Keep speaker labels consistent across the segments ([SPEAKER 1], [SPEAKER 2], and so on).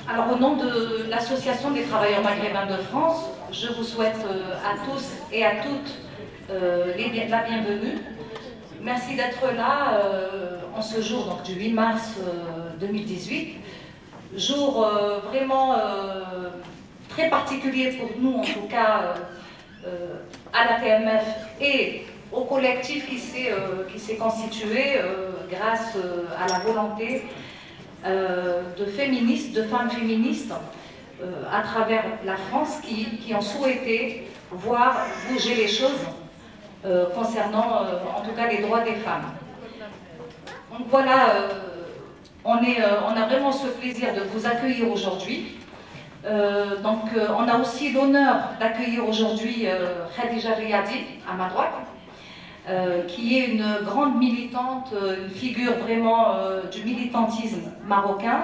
[SPEAKER 1] Alors, au nom de l'Association des travailleurs maghrébins de France, je vous souhaite à tous et à toutes la bienvenue. Merci d'être là en ce jour donc, du 8 mars 2018. Jour vraiment très particulier pour nous, en tout cas à la TMF et au collectif qui s'est constitué grâce à la volonté de féministes, de femmes féministes à travers la France qui ont souhaité voir bouger les choses concernant en tout cas les droits des femmes. Donc voilà, on a vraiment ce plaisir de vous accueillir aujourd'hui. On a aussi l'honneur d'accueillir aujourd'hui Khadija Riadi à ma droite, qui est une grande militante, une figure vraiment du militantisme marocain,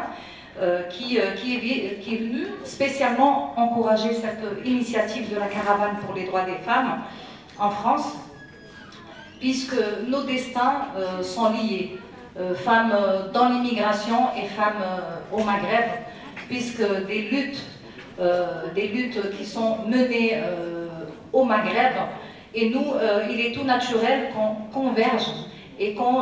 [SPEAKER 1] qui est venue spécialement encourager cette initiative de la caravane pour les droits des femmes en France, puisque nos destins sont liés, femmes dans l'immigration et femmes au Maghreb, puisque des luttes qui sont menées au Maghreb, et nous, il est tout naturel qu'on converge et qu'on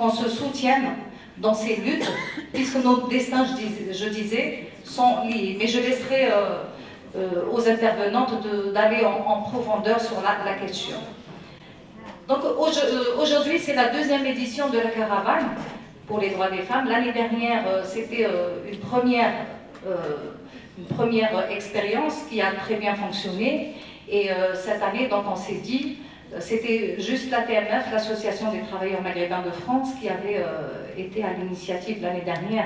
[SPEAKER 1] se soutienne dans ces luttes, puisque nos destins, je disais, sont liés. Mais je laisserai aux intervenantes d'aller en profondeur sur la question. Donc aujourd'hui, c'est la deuxième édition de la caravane pour les droits des femmes. L'année dernière, c'était une première expérience qui a très bien fonctionné. Et cette année, donc, on s'est dit, c'était juste la TMF, l'Association des travailleurs maghrébins de France, qui avait été à l'initiative l'année dernière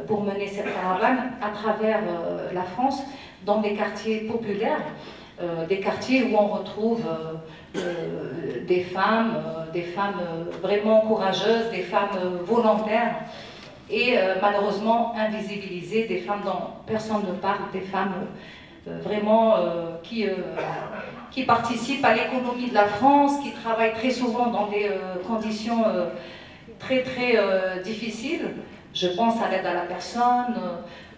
[SPEAKER 1] pour mener cette caravane à travers la France, dans des quartiers populaires, des quartiers où on retrouve des femmes vraiment courageuses, des femmes volontaires, et malheureusement invisibilisées, des femmes dont personne ne parle, des femmes vraiment qui participent à l'économie de la France, qui travaillent très souvent dans des conditions très difficiles. Je pense à l'aide à la personne,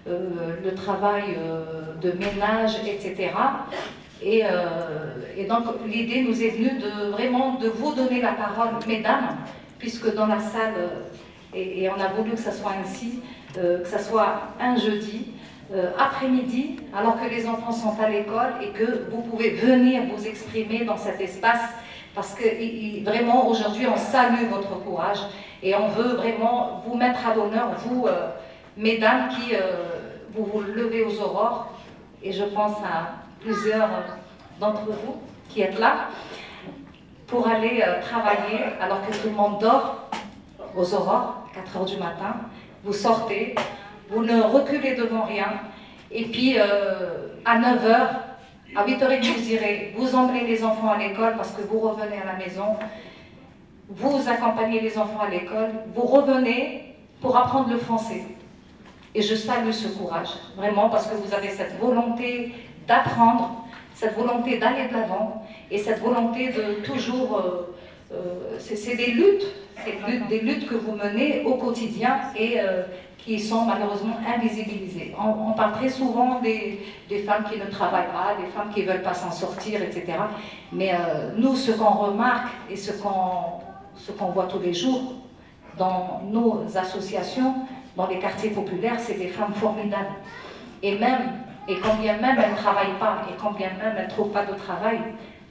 [SPEAKER 1] le travail de ménage, etc. Et donc l'idée nous est venue de vous donner la parole, mesdames, puisque dans la salle, et on a voulu que ça soit ainsi, que ça soit un jeudi, après-midi, alors que les enfants sont à l'école et que vous pouvez venir vous exprimer dans cet espace, parce que vraiment aujourd'hui on salue votre courage et on veut vraiment vous mettre à l'honneur, vous mesdames qui vous levez aux aurores, et je pense à plusieurs d'entre vous qui êtes là pour aller travailler alors que tout le monde dort aux aurores, 4 h du matin, vous sortez. Vous ne reculez devant rien, et puis à 9 h, à 8 h 30, vous irez, vous emmenez les enfants à l'école parce que vous revenez à la maison, vous accompagnez les enfants à l'école, vous revenez pour apprendre le français. Et je salue ce courage, vraiment, parce que vous avez cette volonté d'apprendre, cette volonté d'aller de l'avant, et cette volonté de toujours... c'est des luttes que vous menez au quotidien et qui sont malheureusement invisibilisées. On parle très souvent des femmes qui ne travaillent pas, des femmes qui ne veulent pas s'en sortir, etc. Mais nous, ce qu'on remarque et ce qu'on voit tous les jours dans nos associations, dans les quartiers populaires, c'est des femmes formidables. Et quand bien même elles ne travaillent pas, et quand bien même elles ne trouvent pas de travail,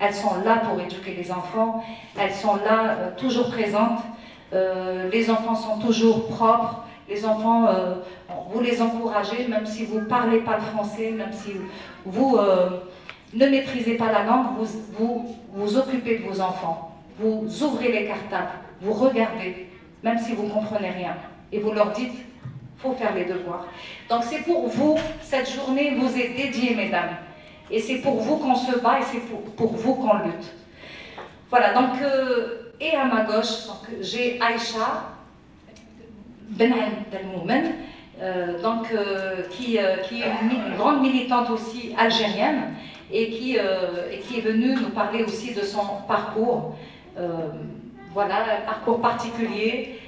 [SPEAKER 1] elles sont là pour éduquer les enfants, elles sont là toujours présentes, les enfants sont toujours propres, les enfants, vous les encouragez, même si vous ne parlez pas le français, même si vous ne maîtrisez pas la langue, vous occupez de vos enfants, vous ouvrez les cartables, vous regardez, même si vous ne comprenez rien, et vous leur dites, il faut faire les devoirs. Donc c'est pour vous, cette journée vous est dédiée, mesdames. Et c'est pour vous qu'on se bat et c'est pour vous qu'on lutte. Voilà, donc, et à ma gauche, j'ai Aïcha Ben Delmoumen, qui est une grande militante aussi algérienne et qui est venue nous parler aussi de son parcours, voilà, un parcours particulier,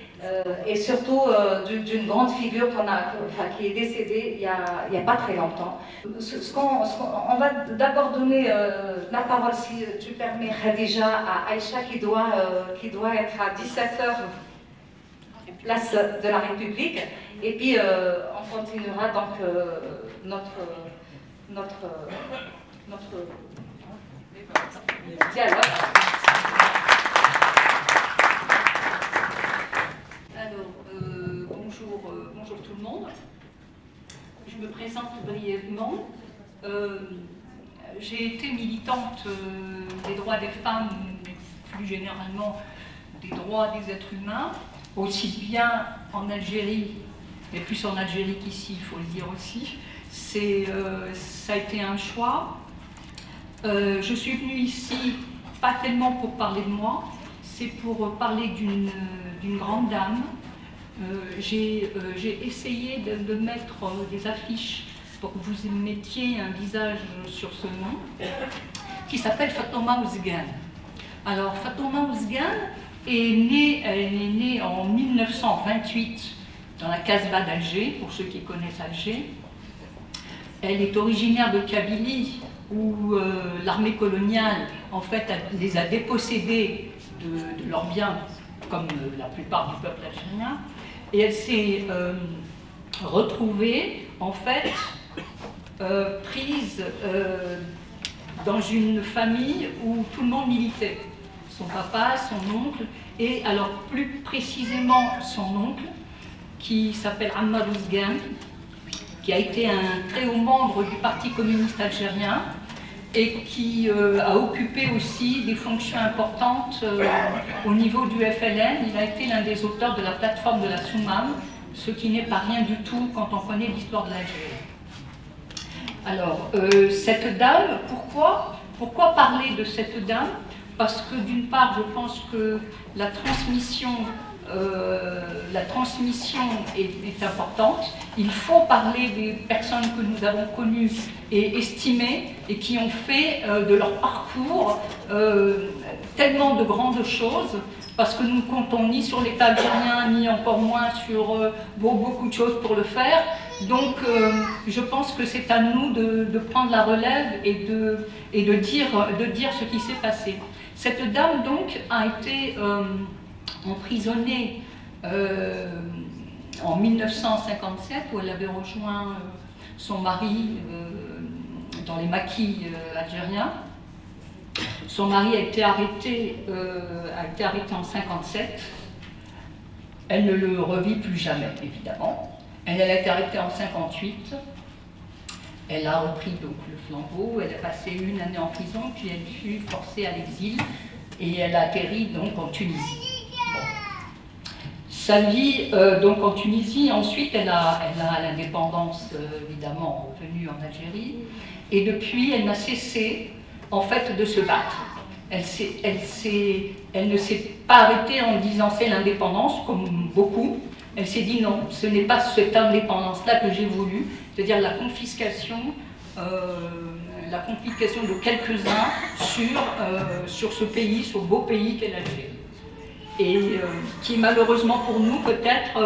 [SPEAKER 1] et surtout d'une grande figure qui est décédée il n'y a pas très longtemps. On va d'abord donner la parole, si tu permets, Khadija, à Aïcha qui doit être à 17h, place de la République, et puis on continuera donc notre dialogue.
[SPEAKER 2] Alors, bonjour tout le monde. Je me présente brièvement. J'ai été militante des droits des femmes, mais plus généralement des droits des êtres humains, aussi bien en Algérie, et plus en Algérie qu'ici, il faut le dire aussi. Ça a été un choix. Je suis venue ici, pas tellement pour parler de moi, c'est pour parler d'une grande dame. J'ai essayé de mettre des affiches pour que vous mettiez un visage sur ce nom, qui s'appelle Fatouma Ouzgan. Alors, Fatouma Ouzgan elle est née en 1928 dans la Casbah d'Alger, pour ceux qui connaissent Alger. Elle est originaire de Kabylie, où l'armée coloniale, en fait, les a dépossédés de leurs biens, comme la plupart du peuple algérien. Et elle s'est retrouvée, en fait, prise dans une famille où tout le monde militait. Son papa, son oncle, et alors plus précisément son oncle, qui s'appelle Ammar Ouzgan, qui a été un très haut membre du Parti communiste algérien et qui a occupé aussi des fonctions importantes au niveau du FLN. Il a été l'un des auteurs de la plateforme de la Soumam, ce qui n'est pas rien du tout quand on connaît l'histoire de l'Algérie. Alors, cette dame, pourquoi parler de cette dame? Parce que d'une part, je pense que la transmission est importante. Il faut parler des personnes que nous avons connues et estimées et qui ont fait de leur parcours tellement de grandes choses, parce que nous ne comptons ni sur l'État algérien, ni encore moins sur beaucoup de choses pour le faire. Donc je pense que c'est à nous de prendre la relève et de dire ce qui s'est passé. Cette dame donc a été emprisonnée en 1957, où elle avait rejoint son mari dans les maquis algériens. Son mari a été arrêté en 1957. Elle ne le revit plus jamais, évidemment. Elle a été arrêtée en 1958. Elle a repris donc le flambeau. Elle a passé une année en prison, puis elle fut forcée à l'exil et elle a atterri donc en Tunisie. Bon. Sa vie donc en Tunisie, ensuite elle a l'indépendance évidemment revenue en Algérie, et depuis elle n'a cessé en fait de se battre. Elle ne s'est pas arrêtée en disant c'est l'indépendance comme beaucoup. Elle s'est dit non, ce n'est pas cette indépendance-là que j'ai voulu, c'est-à-dire la confiscation de quelques-uns sur ce pays, ce beau pays qu'est l'Algérie. Et qui malheureusement pour nous, peut-être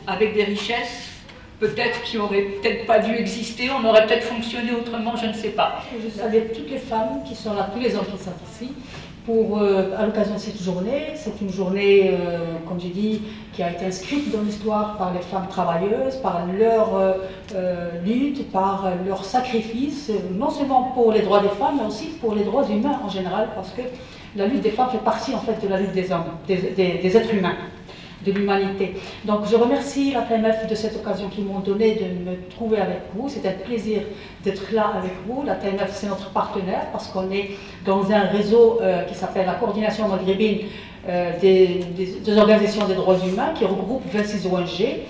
[SPEAKER 2] avec des richesses, peut-être qui n'auraient peut-être pas dû exister, on aurait peut-être fonctionné autrement, je ne sais pas.
[SPEAKER 3] Je salue toutes les femmes qui sont là, tous les hommes qui sont ici, à l'occasion de cette journée. C'est une journée, comme j'ai dit, qui a été inscrite dans l'histoire par les femmes travailleuses, par leur lutte, par leur sacrifice, non seulement pour les droits des femmes, mais aussi pour les droits humains en général, parce que la lutte des femmes fait partie en fait de la lutte des hommes, des êtres humains, de l'humanité. Donc je remercie la TMF de cette occasion qu'ils m'ont donnée de me trouver avec vous. C'est un plaisir d'être là avec vous. La TMF, c'est notre partenaire parce qu'on est dans un réseau qui s'appelle la coordination maghrébine des organisations des droits humains, qui regroupe 26 ONG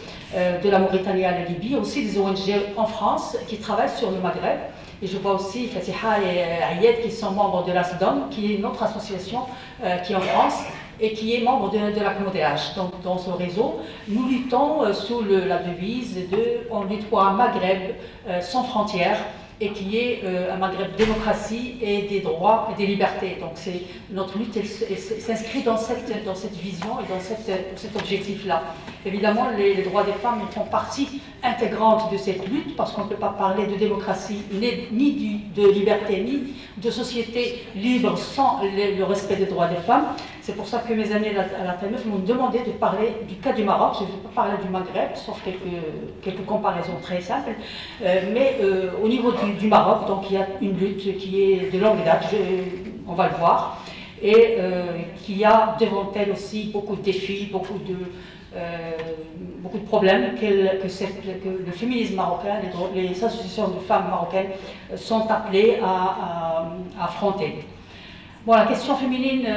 [SPEAKER 3] de la Mauritanie à la Libye, aussi des ONG en France qui travaillent sur le Maghreb. Et je vois aussi Fatiha et Ayed qui sont membres de l'ASDOM, qui est notre association qui est en France et qui est membre de la CNODH. Donc dans ce réseau, nous luttons sous la devise de « On lutte pour un Maghreb sans frontières ». et qui est un Maghreb démocratie et des droits et des libertés. Donc notre lutte s'inscrit dans cette vision et dans cet objectif-là. Évidemment, les droits des femmes font partie intégrante de cette lutte, parce qu'on ne peut pas parler de démocratie, ni de liberté, ni de société libre sans le respect des droits des femmes. C'est pour ça que mes amis à la TMF m'ont demandé de parler du cas du Maroc. Je ne vais pas parler du Maghreb, sauf quelques comparaisons très simples. Mais au niveau du Maroc, donc il y a une lutte qui est de longue date, on va le voir, et qui a devant elle aussi beaucoup de défis, beaucoup de problèmes que le féminisme marocain, les associations de femmes marocaines sont appelées à affronter. Bon, la question féminine,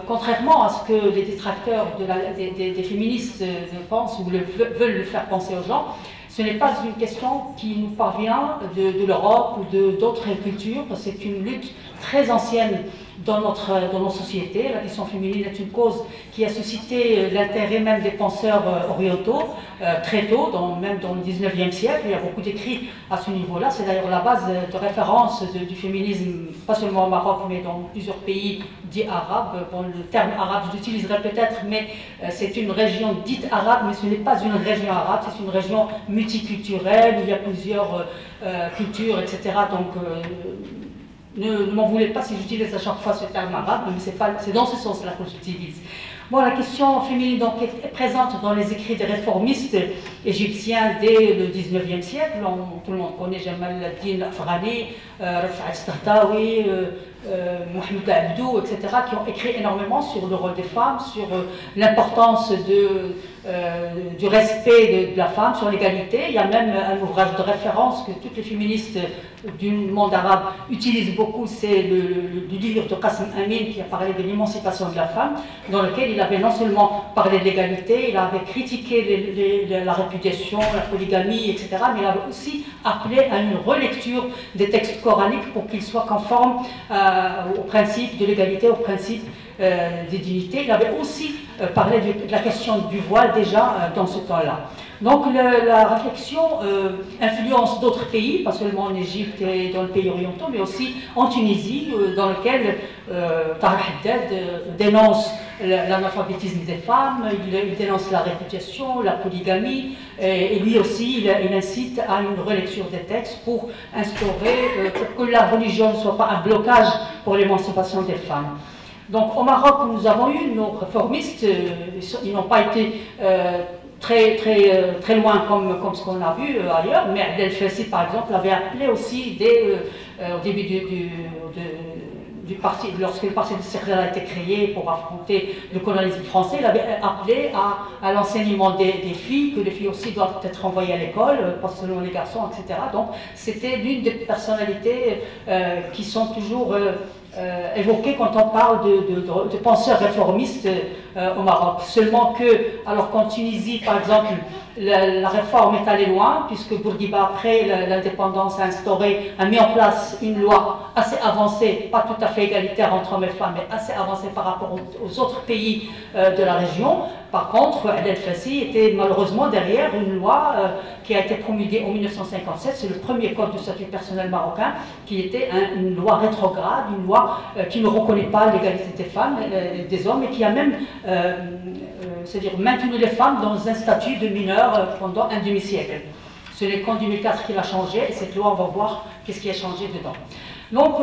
[SPEAKER 3] contrairement à ce que les détracteurs des féministes pensent ou veulent le faire penser aux gens, ce n'est pas une question qui nous parvient de l'Europe ou d'autres cultures. C'est une lutte très ancienne dans nos sociétés. La question féminine est une cause qui a suscité l'intérêt même des penseurs orientaux très tôt, même dans le 19e siècle. Il y a beaucoup d'écrits à ce niveau-là. C'est d'ailleurs la base de référence du féminisme, pas seulement au Maroc, mais dans plusieurs pays dits arabes. Bon, le terme arabe, je l'utiliserai peut-être, mais c'est une région dite arabe, mais ce n'est pas une région arabe, c'est une région multiculturelle où il y a plusieurs cultures, etc. Donc, ne m'en voulez pas si j'utilise à chaque fois ce terme arabe, mais c'est dans ce sens-là que j'utilise. Bon, la question féminine donc, est présente dans les écrits des réformistes égyptiens dès le 19e siècle. Tout le monde connaît Jamal ad-Din Afghani, Rafat Tahtawi, Mohamed Abdou, etc., qui ont écrit énormément sur le rôle des femmes, sur l'importance du respect de la femme, sur l'égalité. Il y a même un ouvrage de référence que toutes les féministes du monde arabe utilisent beaucoup, c'est le livre de Qasim Amin qui a parlé de l'émancipation de la femme, dans lequel il avait non seulement parlé de l'égalité, il avait critiqué la répudiation, la polygamie, etc., mais il avait aussi appelé à une relecture des textes coraniques pour qu'ils soient conformes au principe de l'égalité, au principe des dignités. Il avait aussi parlé de la question du voile déjà dans ce temps-là. Donc la réflexion influence d'autres pays, pas seulement en Égypte et dans les pays orientaux, mais aussi en Tunisie, dans lequel Tahar Haddad dénonce l'analphabétisme des femmes, il dénonce la répudiation, la polygamie, et lui aussi il incite à une relecture des textes pour instaurer pour que la religion ne soit pas un blocage pour l'émancipation des femmes. Donc au Maroc, nous avons eu nos réformistes, ils n'ont pas été très loin comme ce qu'on a vu ailleurs, mais Abdel Fassi par exemple avait appelé aussi au début du parti, lorsque le parti de Istiqlal a été créé pour affronter le colonialisme français, il avait appelé à l'enseignement des filles, que les filles aussi doivent être envoyées à l'école, pas seulement les garçons, etc. Donc c'était l'une des personnalités qui sont toujours évoqué quand on parle de penseurs réformistes au Maroc. Seulement que, alors qu'en Tunisie, par exemple, la réforme est allée loin, puisque Bourguiba, après l'indépendance, a mis en place une loi assez avancée, pas tout à fait égalitaire entre hommes et femmes, mais assez avancée par rapport aux autres pays de la région. Par contre, Abdel Fassi était malheureusement derrière une loi qui a été promulguée en 1957, c'est le premier code de statut personnel marocain, qui était une loi rétrograde, une loi qui ne reconnaît pas l'égalité des femmes et des hommes, et qui a même c'est-à-dire maintenu les femmes dans un statut de mineur pendant un demi-siècle. C'est le qu'en 2004 qu'il a changé, et cette loi, on va voir qu'est-ce qui a changé dedans. Donc,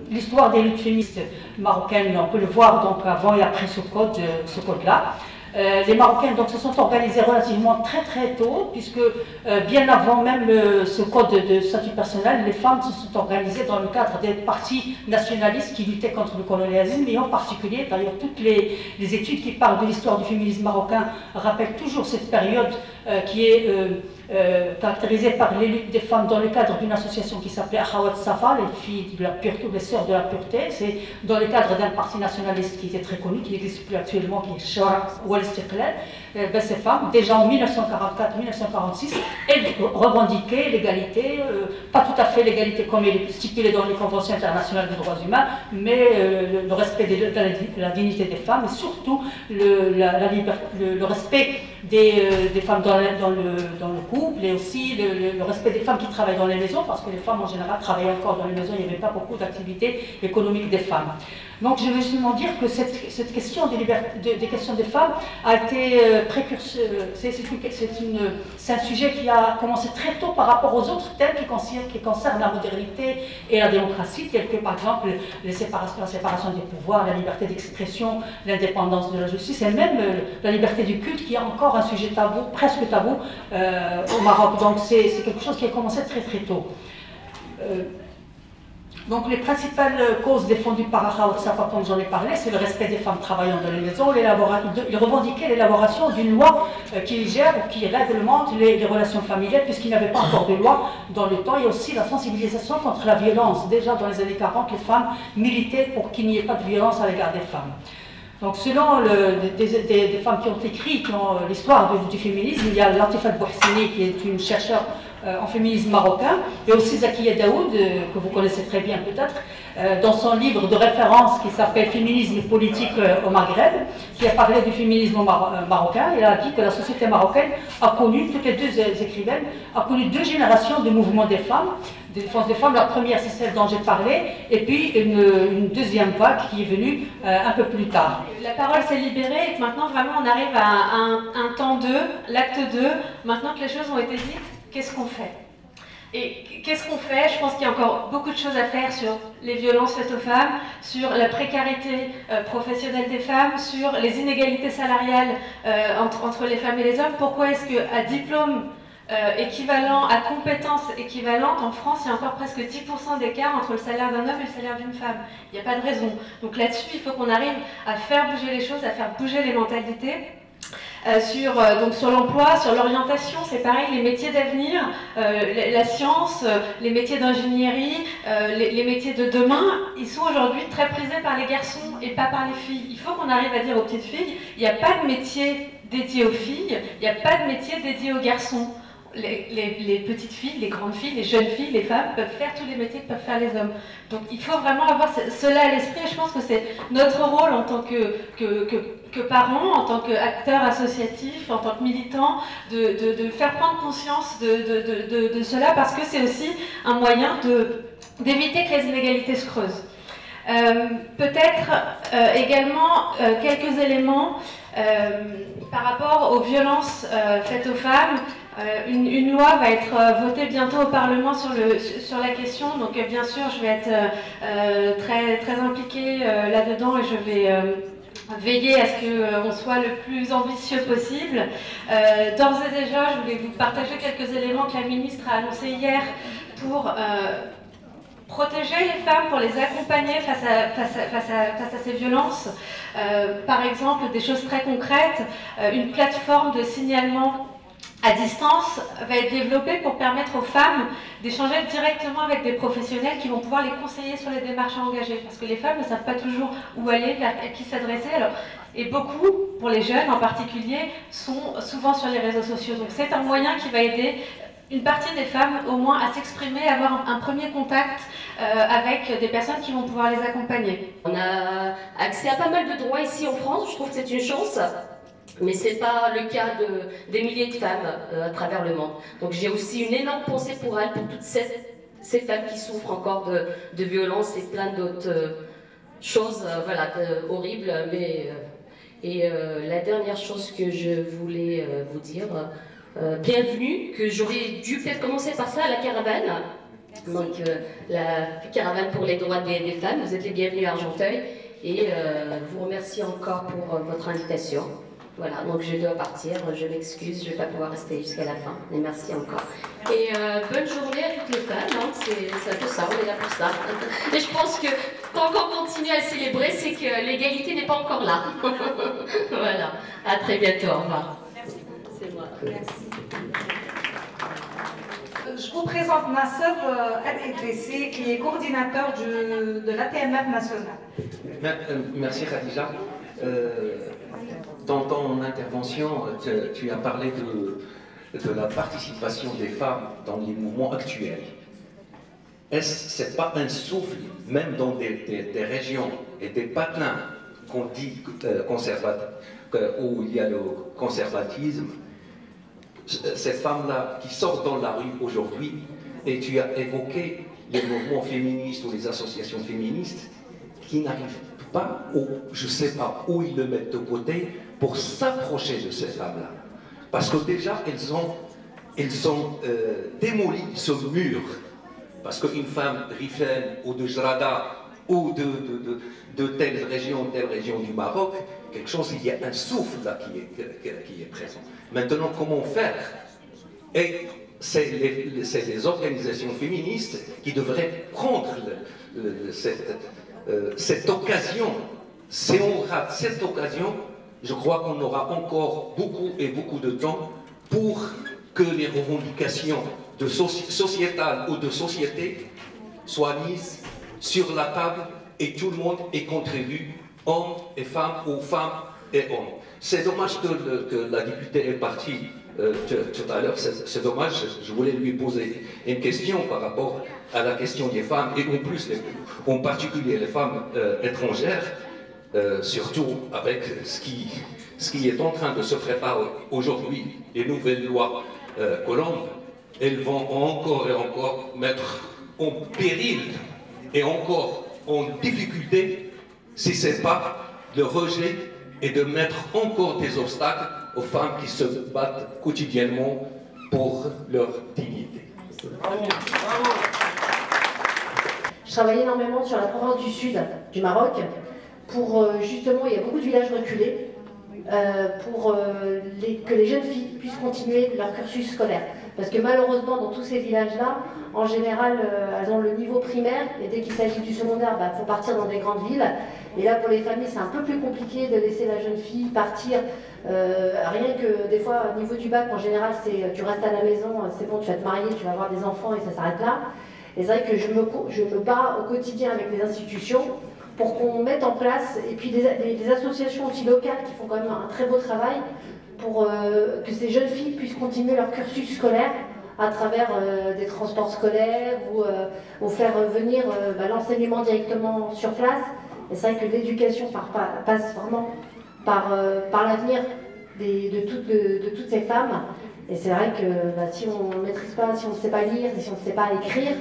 [SPEAKER 3] l'histoire des luttes féministes marocaines, on peut le voir donc, avant et après ce code-là. Les Marocains donc, se sont organisés relativement très tôt, puisque bien avant même ce code de statut personnel, les femmes se sont organisées dans le cadre des partis nationalistes qui luttaient contre le colonialisme, et en particulier, d'ailleurs, toutes les études qui parlent de l'histoire du féminisme marocain rappellent toujours cette période qui est caractérisée par les luttes des femmes dans le cadre d'une association qui s'appelait Akhawat Safa, les filles de la pureté, les sœurs de la pureté. C'est dans le cadre d'un parti nationaliste qui était très connu, qui n'existe plus actuellement, qui est Shara ou Al-Istiqlal. Ces femmes, déjà en 1944-1946, elles revendiquaient l'égalité, pas tout à fait l'égalité comme elle est stipulée dans les conventions internationales des droits humains, mais le respect de la dignité des femmes, et surtout le respect des femmes dans le couple, et aussi le respect des femmes qui travaillent dans les maisons, parce que les femmes en général travaillent encore dans les maisons, il n'y avait pas beaucoup d'activités économiques des femmes. Donc je veux justement dire que cette question des questions des femmes a été précurseur. C'est un sujet qui a commencé très tôt par rapport aux autres thèmes qui concernent la modernité et la démocratie, tels que par exemple la séparation des pouvoirs, la liberté d'expression, l'indépendance de la justice, et même la liberté du culte, qui est encore un sujet tabou, presque tabou au Maroc. Donc c'est quelque chose qui a commencé très très tôt. Donc les principales causes défendues par Akhaout Safa, comme j'en ai parlé, c'est le respect des femmes travaillant dans les maisons. Il revendiquait l'élaboration d'une loi qui gère ou qui réglemente les relations familiales, puisqu'il n'y avait pas encore de loi dans le temps. Il y a aussi la sensibilisation contre la violence. Déjà dans les années 40, les femmes militaient pour qu'il n'y ait pas de violence à l'égard des femmes. Donc selon des femmes qui ont écrit l'histoire du féminisme, il y a Latifa Bouhsini, qui est une chercheure en féminisme marocain, et aussi Zakia Daoud, que vous connaissez très bien peut-être, dans son livre de référence qui s'appelle Féminisme politique au Maghreb, qui a parlé du féminisme marocain. Il a dit que la société marocaine a connu, toutes les deux écrivaines, a connu 2 générations de mouvements des femmes, de défense des femmes. La première, c'est celle dont j'ai parlé, et puis une deuxième vague qui est venue un peu plus tard.
[SPEAKER 4] La parole s'est libérée et maintenant vraiment on arrive à un temps 2, l'acte 2. Maintenant que les choses ont été dites, qu'est-ce qu'on fait? Et qu'est-ce qu'on fait? Je pense qu'il y a encore beaucoup de choses à faire sur les violences faites aux femmes, sur la précarité professionnelle des femmes, sur les inégalités salariales entre les femmes et les hommes. Pourquoi est-ce qu'à diplôme équivalent, à compétences équivalentes, en France, il y a encore presque 10% d'écart entre le salaire d'un homme et le salaire d'une femme? Il n'y a pas de raison. Donc là-dessus, il faut qu'on arrive à faire bouger les choses, à faire bouger les mentalités. Sur l'emploi, sur l'orientation, c'est pareil, les métiers d'avenir, la science, les métiers d'ingénierie, les métiers de demain, ils sont aujourd'hui très prisés par les garçons et pas par les filles. Il faut qu'on arrive à dire aux petites filles, il n'y a pas de métier dédié aux filles, il n'y a pas de métier dédié aux garçons. Les petites filles, les grandes filles, les jeunes filles, les femmes peuvent faire tous les métiers que peuvent faire les hommes. Donc il faut vraiment avoir cela à l'esprit, et je pense que c'est notre rôle en tant que parents, en tant qu'acteurs associatifs, en tant que militants, de faire prendre conscience de cela, parce que c'est aussi un moyen d'éviter que les inégalités se creusent. Peut-être également quelques éléments par rapport aux violences faites aux femmes. Une loi va être votée bientôt au Parlement sur la question, donc bien sûr je vais être très impliquée là-dedans, et je vais veiller à ce qu'on soit le plus ambitieux possible. D'ores et déjà, je voulais vous partager quelques éléments que la ministre a annoncés hier pour protéger les femmes, pour les accompagner face à ces violences. Par exemple, des choses très concrètes, une plateforme de signalement à distance va être développée pour permettre aux femmes d'échanger directement avec des professionnels qui vont pouvoir les conseiller sur les démarches à engager. Parce que les femmes ne savent pas toujours où aller, à qui s'adresser. Et beaucoup, pour les jeunes en particulier, sont souvent sur les réseaux sociaux. Donc c'est un moyen qui va aider une partie des femmes au moins à s'exprimer, à avoir un premier contact avec des personnes qui vont pouvoir les accompagner.
[SPEAKER 5] On a accès à pas mal de droits ici en France, je trouve que c'est une chance. Mais ce n'est pas le cas des milliers de femmes à travers le monde. Donc j'ai aussi une énorme pensée pour elles, pour toutes ces femmes qui souffrent encore de violences et plein d'autres choses horribles. Et la dernière chose que je voulais vous dire, bienvenue, que j'aurais dû peut-être commencer par ça, la caravane. Donc la caravane pour les droits des femmes, vous êtes les bienvenus à Argenteuil. Et vous remercie encore pour votre invitation. Voilà, donc je dois partir, je m'excuse, je ne vais pas pouvoir rester jusqu'à la fin, mais merci encore. Et bonne journée à toutes les femmes, hein. C'est un peu ça, on est là pour ça. Et je pense que tant qu'on continue à célébrer, c'est que l'égalité n'est pas encore là. Voilà, à très bientôt, au revoir. Merci. C'est moi. Merci.
[SPEAKER 6] Je vous présente ma sœur Al-Idrissi, qui est coordinateur de l'ATMF nationale.
[SPEAKER 7] Merci Khadija. Dans ton intervention, tu as parlé de la participation des femmes dans les mouvements actuels. Est-ce n'est pas un souffle, même dans des régions et des patins qu'on dit où il y a le conservatisme, ces femmes-là qui sortent dans la rue aujourd'hui, et tu as évoqué les mouvements féministes ou les associations féministes qui n'arrivent pas, ou je ne sais pas où ils le mettent de côté pour s'approcher de ces femmes-là. Parce que déjà, elles ont démoli ce mur. Parce qu'une femme rifaine ou de Jrada ou de telle région du Maroc, quelque chose, il y a un souffle là qui est présent. Maintenant, comment faire? Et c'est les organisations féministes qui devraient prendre cette occasion. Si on rate cette occasion, je crois qu'on aura encore beaucoup de temps pour que les revendications sociétales ou de société soient mises sur la table et tout le monde y contribue, hommes et femmes ou femmes et hommes. C'est dommage que la députée est partie tout à l'heure, c'est dommage, je voulais lui poser une question par rapport à la question des femmes, et en plus, en particulier les femmes étrangères, surtout avec ce qui est en train de se préparer aujourd'hui, les nouvelles lois Colombe, elles vont encore et encore mettre en péril et encore en difficulté, si ce n'est pas le rejet et de mettre encore des obstacles aux femmes qui se battent quotidiennement pour leur dignité.
[SPEAKER 8] Je travaille énormément sur la province du sud du Maroc pour justement, il y a beaucoup de villages reculés, pour que les jeunes filles puissent continuer leur cursus scolaire. Parce que malheureusement, dans tous ces villages-là, en général, elles ont le niveau primaire, et dès qu'il s'agit du secondaire, il faut partir dans des grandes villes. Et là, pour les familles, c'est un peu plus compliqué de laisser la jeune fille partir. Rien que des fois, au niveau du bac, en général, c'est tu restes à la maison, c'est bon, tu vas te marier, tu vas avoir des enfants et ça s'arrête là. Et c'est vrai que je me bats au quotidien avec les institutions pour qu'on mette en place, et puis des associations aussi locales qui font quand même un très beau travail, pour que ces jeunes filles puissent continuer leur cursus scolaire à travers des transports scolaires ou faire venir l'enseignement directement sur place. Et c'est vrai que l'éducation passe vraiment par l'avenir de toutes ces femmes. Et c'est vrai que si on ne maîtrise pas, si on ne sait pas lire, si on ne sait pas écrire,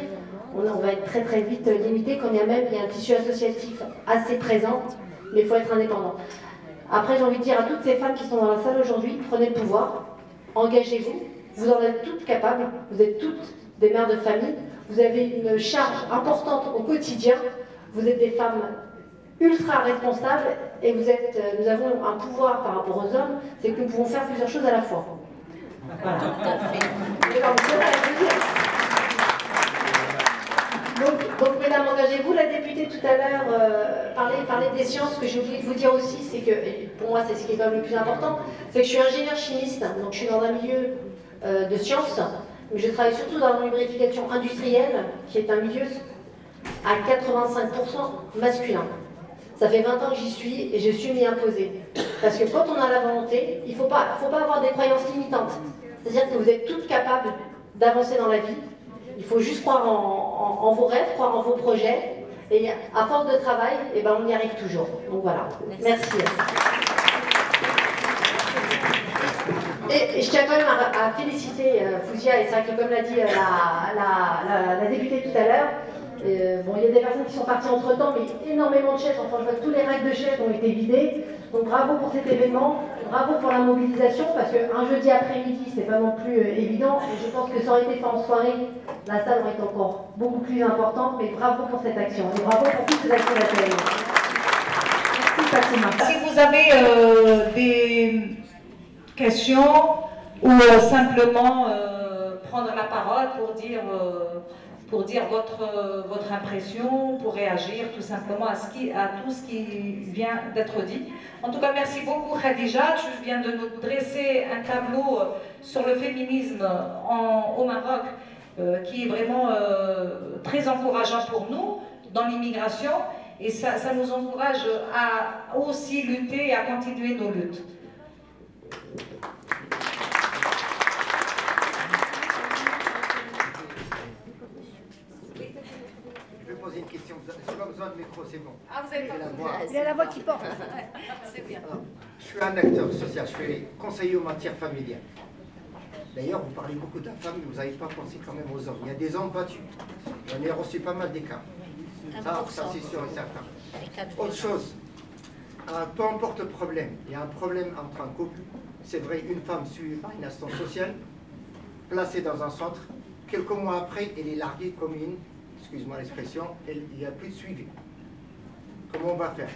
[SPEAKER 8] on va être très vite limité, quand bien même il y a un tissu associatif assez présent, mais il faut être indépendant. Après, j'ai envie de dire à toutes ces femmes qui sont dans la salle aujourd'hui, prenez le pouvoir, engagez-vous, vous en êtes toutes capables, vous êtes toutes des mères de famille, vous avez une charge importante au quotidien, vous êtes des femmes ultra responsables et nous avons un pouvoir par rapport aux hommes, c'est que nous pouvons faire plusieurs choses à la fois. Voilà. Donc, mesdames, engagez-vous. La députée tout à l'heure parlait des sciences. Ce que j'ai oublié de vous dire aussi, c'est que, et pour moi c'est ce qui est quand même le plus important, c'est que je suis ingénieure chimiste, donc je suis dans un milieu de sciences, mais je travaille surtout dans la lubrification industrielle, qui est un milieu à 85% masculin. Ça fait 20 ans que j'y suis et je suis m'y imposer. Parce que quand on a la volonté, il ne faut pas avoir des croyances limitantes. C'est-à-dire que vous êtes toutes capables d'avancer dans la vie. Il faut juste croire en vos rêves, croire en vos projets. Et à force de travail, on y arrive toujours. Donc voilà. Merci. Et je tiens quand même à féliciter Fouzia, et c'est vrai que comme l'a dit la députée tout à l'heure, bon, il y a des personnes qui sont parties entre temps, mais énormément de chaises, enfin je vois que tous les racks de chaises ont été vidés. Donc bravo pour cet événement, bravo pour la mobilisation, parce qu'un jeudi après-midi, c'est pas non plus évident. Et je pense que ça aurait été fait en soirée, la salle aurait été encore beaucoup plus importante, mais bravo pour cette action, et bravo pour toutes ces actions d'accueil. Merci Fatima.
[SPEAKER 6] Si vous avez des questions ou simplement prendre la parole pour dire votre impression, pour réagir tout simplement à tout ce qui vient d'être dit. En tout cas, merci beaucoup Khadija, tu viens de nous dresser un tableau sur le féminisme au Maroc qui est vraiment très encourageant pour nous dans l'immigration, et ça nous encourage à aussi lutter et à continuer nos luttes.
[SPEAKER 9] Je vais poser une question. Je n'ai pas besoin besoin de micro, c'est bon.
[SPEAKER 8] Ah, vous avez pas
[SPEAKER 10] Il a la voix qui porte.
[SPEAKER 8] C'est bien.
[SPEAKER 9] Alors, je suis un acteur social, je suis conseiller en matière familiale. D'ailleurs, vous parlez beaucoup de la femme, mais vous n'avez pas pensé quand même aux hommes. Il y a des hommes battus. J'en ai reçu pas mal des cas. Ça c'est sûr et certain. Autre chose, peu importe le problème, il y a un problème entre un couple. C'est vrai, une femme suivie par une assistante sociale, placée dans un centre, quelques mois après, elle est larguée comme une, excuse-moi l'expression, il n'y a plus de suivi. Comment on va faire?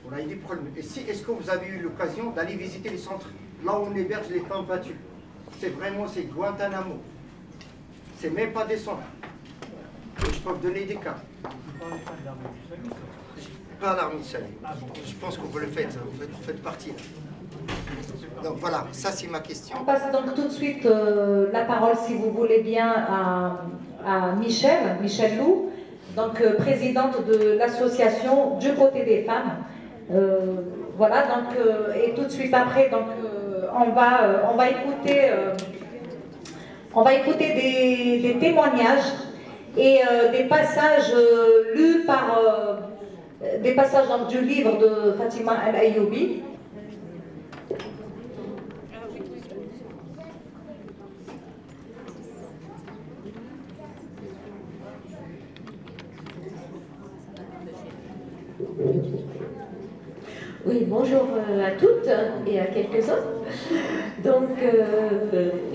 [SPEAKER 9] On a eu des problèmes. Et si, est-ce que vous avez eu l'occasion d'aller visiter les centres là où on héberge les femmes battues? C'est vraiment, c'est Guantanamo. C'est même pas des centres. Je peux vous donner des cas. Pas l'armée de salut. Je pense que vous le faites, vous faites partie. Là. Donc voilà, ça c'est ma question.
[SPEAKER 6] On passe donc tout de suite la parole, si vous voulez bien, à Michel Lou, donc présidente de l'association Du côté des femmes. Voilà, donc, et tout de suite après, donc, on va écouter des témoignages et des passages lus par des passages donc, du livre de Fatima El Ayyoubi.
[SPEAKER 11] Oui, bonjour à toutes et à quelques-uns. Donc,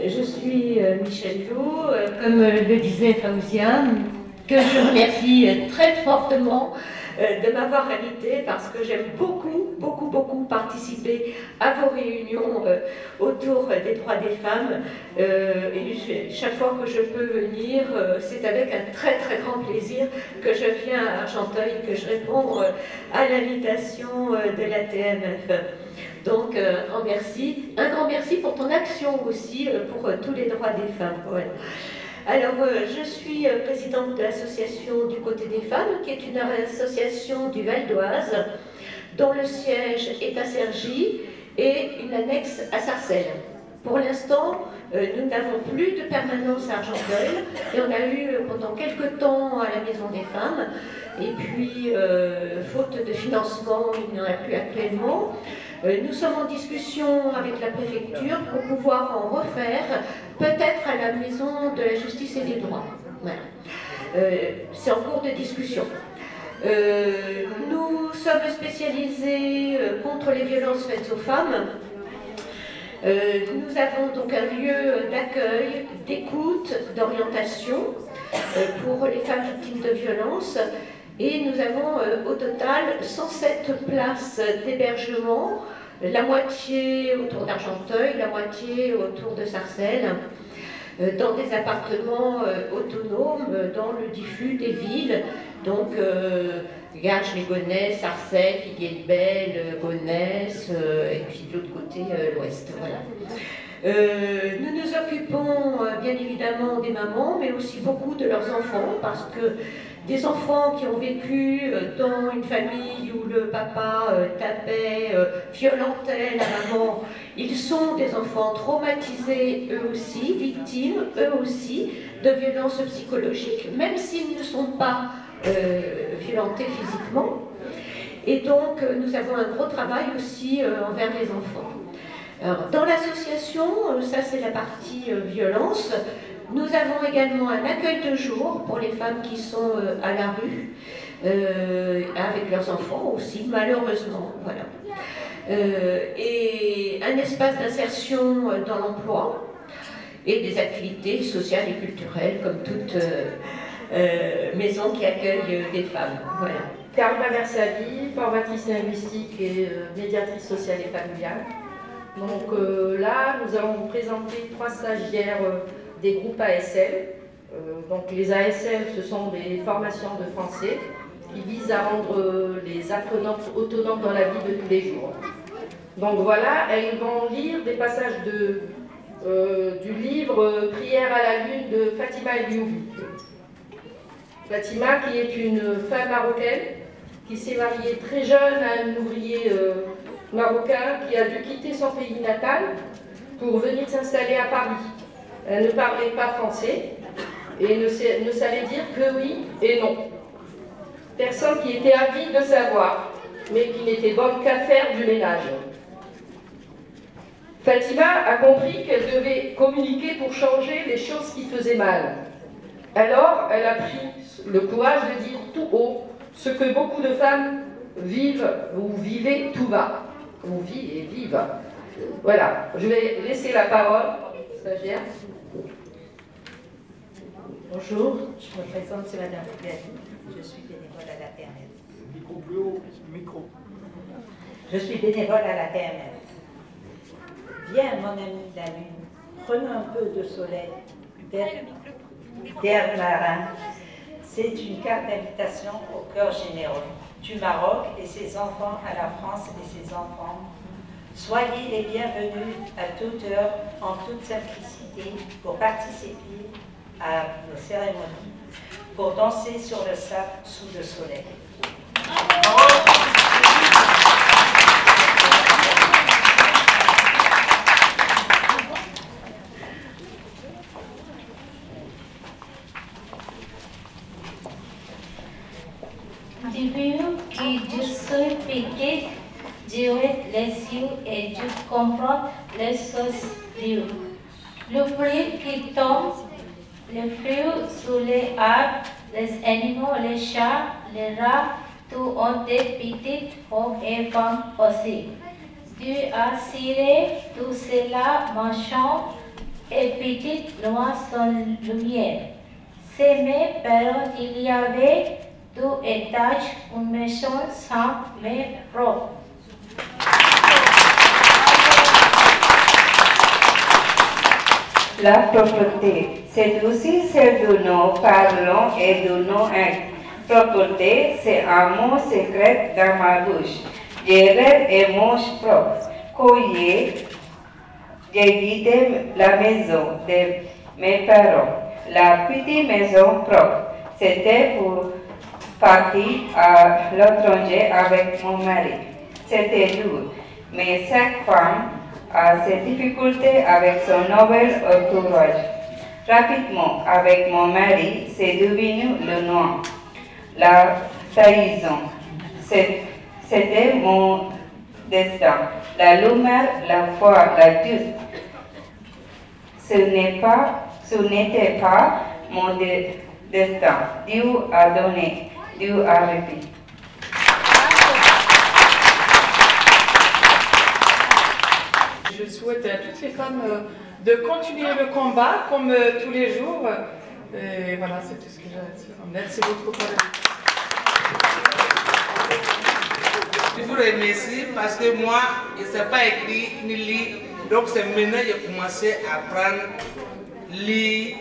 [SPEAKER 11] je suis Michel Lou, comme le disait Faouzia, que je remercie très fortement de m'avoir invitée parce que j'aime beaucoup participer à vos réunions autour des droits des femmes. Et chaque fois que je peux venir, c'est avec un très grand plaisir que je viens à Argenteuil, que je réponds à l'invitation de la TMF. Donc, un grand merci pour ton action aussi pour tous les droits des femmes. Voilà. Alors, je suis présidente de l'association Du côté des femmes, qui est une association du Val d'Oise, dont le siège est à Cergy et une annexe à Sarcelles. Pour l'instant, nous n'avons plus de permanence à Argenteuil et on a eu pendant quelques temps à la Maison des Femmes. Et puis, faute de financement, il n'y en a plus actuellement. Nous sommes en discussion avec la préfecture pour pouvoir en refaire, peut-être à la Maison de la Justice et des Droits. Voilà. C'est en cours de discussion. Nous sommes spécialisés contre les violences faites aux femmes. Nous avons donc un lieu d'accueil, d'écoute, d'orientation pour les femmes victimes de violences. Et nous avons au total 107 places d'hébergement, la moitié autour d'Argenteuil, la moitié autour de Sarcelles, dans des appartements autonomes dans le diffus des villes, donc Garges-les-Gonesse, Sarcelles, Viguier-le-Bel, Gonesse, et puis de l'autre côté l'ouest. Voilà. Nous nous occupons bien évidemment des mamans, mais aussi beaucoup de leurs enfants, parce que des enfants qui ont vécu dans une famille où le papa tapait, violentait la maman, ils sont des enfants traumatisés eux aussi, victimes eux aussi de violences psychologiques, même s'ils ne sont pas violentés physiquement. Et donc nous avons un gros travail aussi envers les enfants. Alors, dans l'association, ça c'est la partie violence, nous avons également un accueil de jour pour les femmes qui sont à la rue, avec leurs enfants aussi, malheureusement. Voilà. Et un espace d'insertion dans l'emploi et des activités sociales et culturelles comme toute maison qui accueille des femmes. Voilà.
[SPEAKER 12] Karima Versali, formatrice linguistique et médiatrice sociale et familiale. Donc là, nous allons vous présenter 3 stagiaires des groupes ASL. Donc les ASL, ce sont des formations de français qui visent à rendre les apprenants autonomes dans la vie de tous les jours. Donc voilà, elles vont lire des passages du livre Prière à la lune de Fatima El Ayyoubi. Fatima, qui est une femme marocaine qui s'est mariée très jeune à un ouvrier marocain qui a dû quitter son pays natal pour venir s'installer à Paris. Elle ne parlait pas français et ne savait dire que oui et non. Personne qui était avide de savoir, mais qui n'était bonne qu'à faire du ménage. Fatima a compris qu'elle devait communiquer pour changer les choses qui faisaient mal. Alors, elle a pris le courage de dire tout haut ce que beaucoup de femmes vivent ou vivaient tout bas. Ou vivent et vivent. Voilà, je vais laisser la parole, stagiaire.
[SPEAKER 10] Bonjour, je me présente, c'est Madame Fougali. Je suis bénévole à la TMF.
[SPEAKER 9] Micro plus haut, micro.
[SPEAKER 10] Je suis bénévole à la TMF. Viens, mon ami la lune, prenons un peu de soleil d'air marin. C'est une carte d'invitation au cœur généreux du Maroc et ses enfants à la France et ses enfants. Soyez les bienvenus à toute heure, en toute simplicité, pour participer à nos cérémonies, pour danser sur le sable sous le soleil.
[SPEAKER 13] Début qui se pique, durer les yeux et de comprendre les choses dures. Le pluie qui tombe, les fruits sous les arbres, les animaux, les chats, les rats, tout ont des petites hommes et femmes aussi. Dieu a ciré tout cela marchand et petite loin son lumière. C'est mes parents, il y avait 2 étages, une maison sans mes propres.
[SPEAKER 14] La propreté, c'est aussi celle de nos parlons et de nos actes. Propreté, c'est un mot secret dans ma bouche. J'ai rêve et mange propre. Collier, j'ai vidé la maison de mes parents. La petite maison propre, c'était pour partir à l'étranger avec mon mari. C'était dur, mais chaque femme a ses difficultés avec son nouvel entourage. Rapidement, avec mon mari, c'est devenu le noir. La trahison, c'était mon destin. La lumière, la foi, la justice, ce n'était pas mon destin. Dieu a donné, Dieu a repris.
[SPEAKER 15] Je souhaite à toutes les femmes de continuer le combat comme tous les jours. Et voilà, c'est tout ce que j'ai à dire. Merci beaucoup pour l'invitation.
[SPEAKER 16] Je vous remercie parce que moi, je ne sais pas écrire ni lire. Donc c'est maintenant que j'ai commencé à apprendre lire,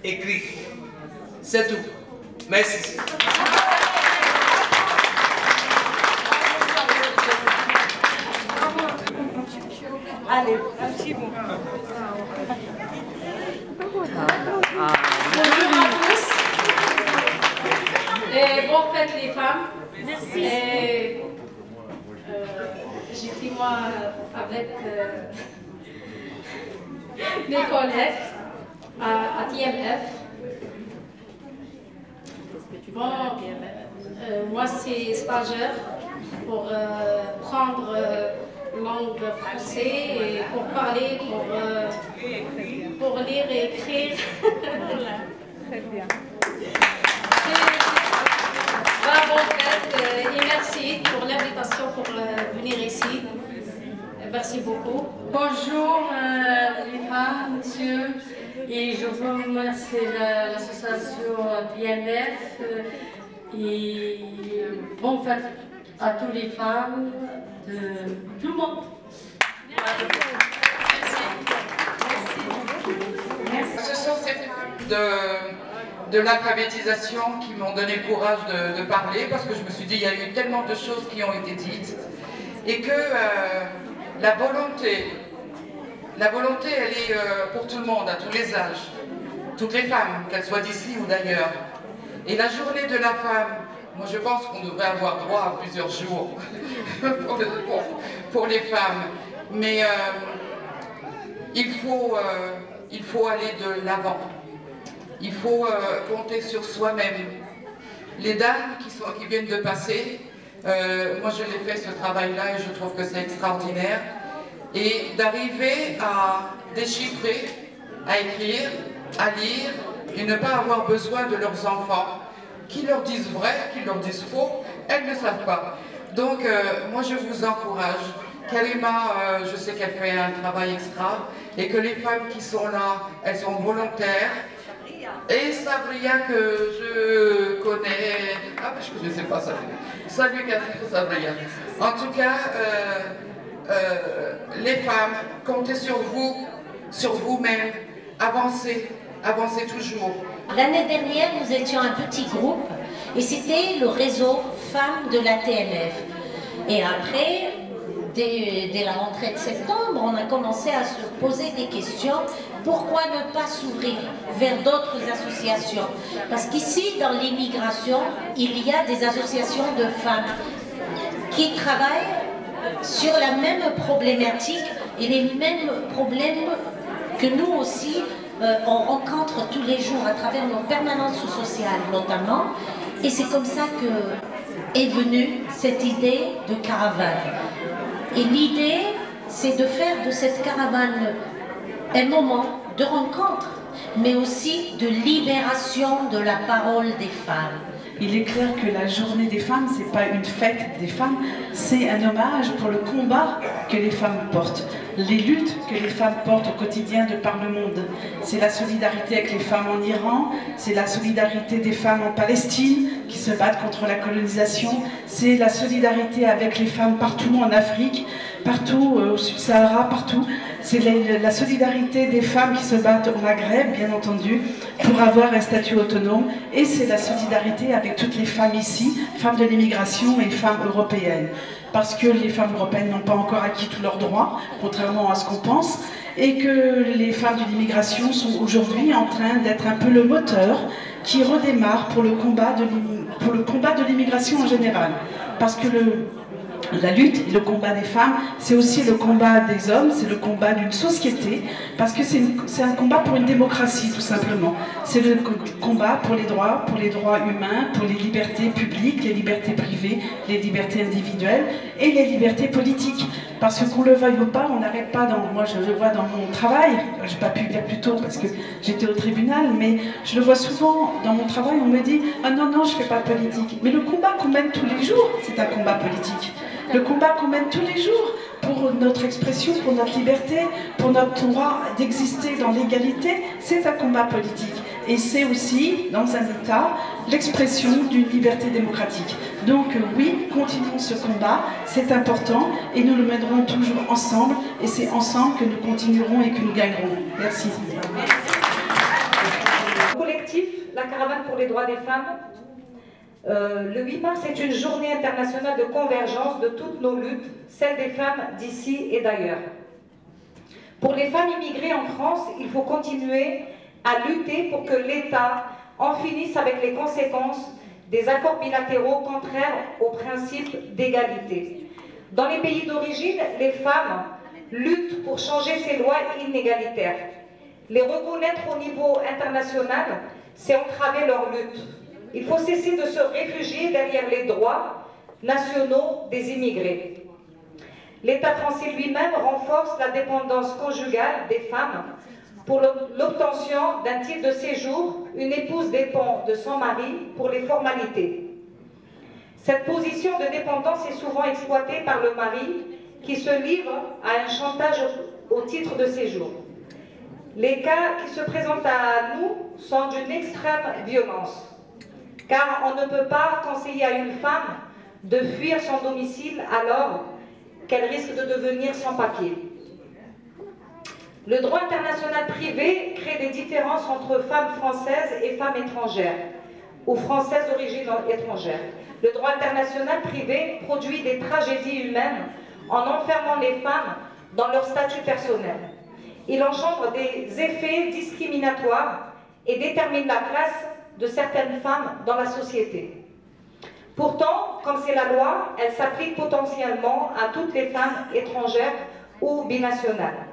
[SPEAKER 16] écrire. C'est tout. Merci.
[SPEAKER 10] Allez, un petit mot.
[SPEAKER 4] Bonjour à tous. Et bonne fête les femmes.
[SPEAKER 13] Merci.
[SPEAKER 4] J'étais moi avec mes collègues à TMF. Bon, moi c'est stagiaire pour prendre langue française et pour parler, pour lire et écrire.
[SPEAKER 10] Très bien.
[SPEAKER 4] Bravo et merci pour l'invitation pour venir ici. Merci beaucoup.
[SPEAKER 17] Bonjour les femmes, messieurs, et je vous remercie l'association TMF et bonne fête à toutes les femmes de tout le monde.
[SPEAKER 18] Ce sont ces femmes de l'alphabétisation qui m'ont donné le courage de parler, parce que je me suis dit il y a eu tellement de choses qui ont été dites et que la volonté elle est pour tout le monde, à tous les âges, toutes les femmes, qu'elles soient d'ici ou d'ailleurs. Et la journée de la femme, moi je pense qu'on devrait avoir droit à plusieurs jours pour les femmes, mais il faut aller de l'avant. Il faut compter sur soi-même. les dames qui viennent de passer. Moi, je l'ai fait ce travail-là et je trouve que c'est extraordinaire. Et d'arriver à déchiffrer, à écrire, à lire, et ne pas avoir besoin de leurs enfants, qui leur disent vrai, qui leur disent faux, elles ne savent pas. Donc, moi, je vous encourage. Karima, je sais qu'elle fait un travail extra, et que les femmes qui sont là, elles sont volontaires. Et Sabria, que je connais... Ah, parce que je ne sais pas Sabria. Salut Sabria. En tout cas, les femmes, comptez sur vous, sur vous-même, avancez, avancez toujours.
[SPEAKER 13] L'année dernière, nous étions un petit groupe et c'était le réseau femmes de la TMF. Et après, dès la rentrée de septembre, on a commencé à se poser des questions. Pourquoi ne pas s'ouvrir vers d'autres associations? Parce qu'ici, dans l'immigration, il y a des associations de femmes qui travaillent sur la même problématique et les mêmes problèmes que nous aussi on rencontre tous les jours à travers nos permanences sociales notamment. Et c'est comme ça que est venue cette idée de caravane. Et l'idée, c'est de faire de cette caravane un moment de rencontre, mais aussi de libération de la parole des femmes.
[SPEAKER 19] Il est clair que la journée des femmes, c'est pas une fête des femmes, c'est un hommage pour le combat que les femmes portent, les luttes que les femmes portent au quotidien de par le monde. C'est la solidarité avec les femmes en Iran, c'est la solidarité des femmes en Palestine qui se battent contre la colonisation, c'est la solidarité avec les femmes partout en Afrique, partout au Sud-Sahara, partout. C'est la solidarité des femmes qui se battent au Maghreb, bien entendu, pour avoir un statut autonome. Et c'est la solidarité avec toutes les femmes ici, femmes de l'immigration et femmes européennes. Parce que les femmes européennes n'ont pas encore acquis tous leurs droits, contrairement à ce qu'on pense, et que les femmes de l'immigration sont aujourd'hui en train d'être un peu le moteur qui redémarre pour le combat de l'immigration en général. Parce que la lutte et le combat des femmes, c'est aussi le combat des hommes, c'est le combat d'une société, parce que c'est un combat pour une démocratie, tout simplement. C'est le combat pour les droits humains, pour les libertés publiques, les libertés privées, les libertés individuelles et les libertés politiques. Parce que qu'on le veuille ou pas, on n'arrête pas, moi je le vois dans mon travail, je n'ai pas pu le dire plus tôt parce que j'étais au tribunal, mais je le vois souvent dans mon travail, on me dit « Ah non, non, je ne fais pas de politique ». Mais le combat qu'on mène tous les jours, c'est un combat politique. Le combat qu'on mène tous les jours pour notre expression, pour notre liberté, pour notre droit d'exister dans l'égalité, c'est un combat politique. Et c'est aussi, dans un État, l'expression d'une liberté démocratique. Donc oui, continuons ce combat, c'est important, et nous le mènerons toujours ensemble, et c'est ensemble que nous continuerons et que nous gagnerons. Merci.
[SPEAKER 6] Le collectif La Caravane pour les droits des femmes, le 8 mars est une journée internationale de convergence de toutes nos luttes, celles des femmes d'ici et d'ailleurs. Pour les femmes immigrées en France, il faut continuer à lutter pour que l'État en finisse avec les conséquences des accords bilatéraux contraires au principe d'égalité. Dans les pays d'origine, les femmes luttent pour changer ces lois inégalitaires. Les reconnaître au niveau international, c'est entraver leur lutte. Il faut cesser de se réfugier derrière les droits nationaux des immigrés. L'État français lui-même renforce la dépendance conjugale des femmes. Pour l'obtention d'un titre de séjour, une épouse dépend de son mari pour les formalités. Cette position de dépendance est souvent exploitée par le mari qui se livre à un chantage au titre de séjour. Les cas qui se présentent à nous sont d'une extrême violence, car on ne peut pas conseiller à une femme de fuir son domicile alors qu'elle risque de devenir sans papier. Le droit international privé crée des différences entre femmes françaises et femmes étrangères, ou françaises d'origine étrangère. Le droit international privé produit des tragédies humaines en enfermant les femmes dans leur statut personnel. Il engendre des effets discriminatoires et détermine la place de certaines femmes dans la société. Pourtant, comme c'est la loi, elle s'applique potentiellement à toutes les femmes étrangères ou binationales.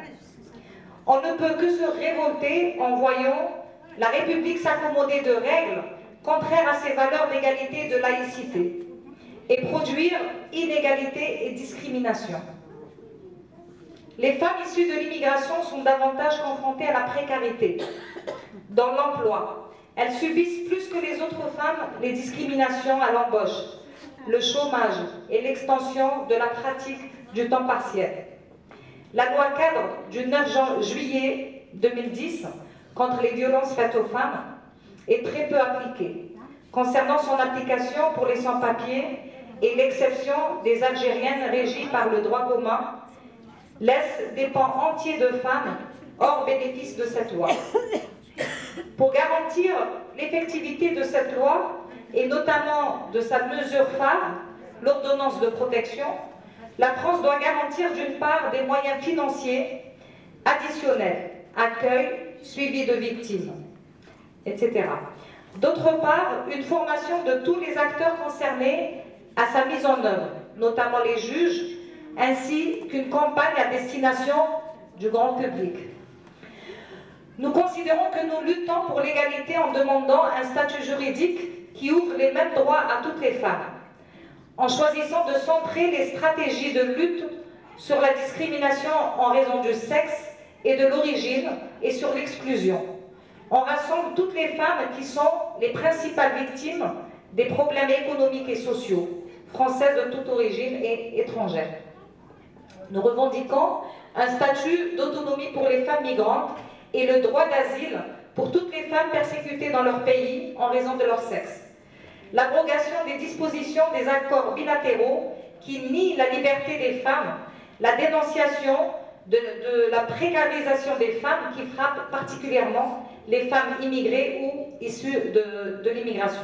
[SPEAKER 6] On ne peut que se révolter en voyant la République s'accommoder de règles contraire à ses valeurs d'égalité et de laïcité, et produire inégalité et discrimination. Les femmes issues de l'immigration sont davantage confrontées à la précarité. Dans l'emploi, elles subissent plus que les autres femmes les discriminations à l'embauche, le chômage et l'extension de la pratique du temps partiel. La loi cadre du 9 juillet 2010 contre les violences faites aux femmes est très peu appliquée. Concernant son application pour les sans-papiers et l'exception des Algériennes régies par le droit commun, laisse des pans entiers de femmes hors bénéfice de cette loi. Pour garantir l'effectivité de cette loi, et notamment de sa mesure phare, l'ordonnance de protection, la France doit garantir d'une part des moyens financiers additionnels, accueil, suivi de victimes, etc. D'autre part, une formation de tous les acteurs concernés à sa mise en œuvre, notamment les juges, ainsi qu'une campagne à destination du grand public. Nous considérons que nous luttons pour l'égalité en demandant un statut juridique qui ouvre les mêmes droits à toutes les femmes, en choisissant de centrer les stratégies de lutte sur la discrimination en raison du sexe et de l'origine et sur l'exclusion. On rassemble toutes les femmes qui sont les principales victimes des problèmes économiques et sociaux, françaises de toute origine et étrangères. Nous revendiquons un statut d'autonomie pour les femmes migrantes et le droit d'asile pour toutes les femmes persécutées dans leur pays en raison de leur sexe. L'abrogation des dispositions des accords bilatéraux qui nient la liberté des femmes, la dénonciation de la précarisation des femmes qui frappe particulièrement les femmes immigrées ou issues de l'immigration.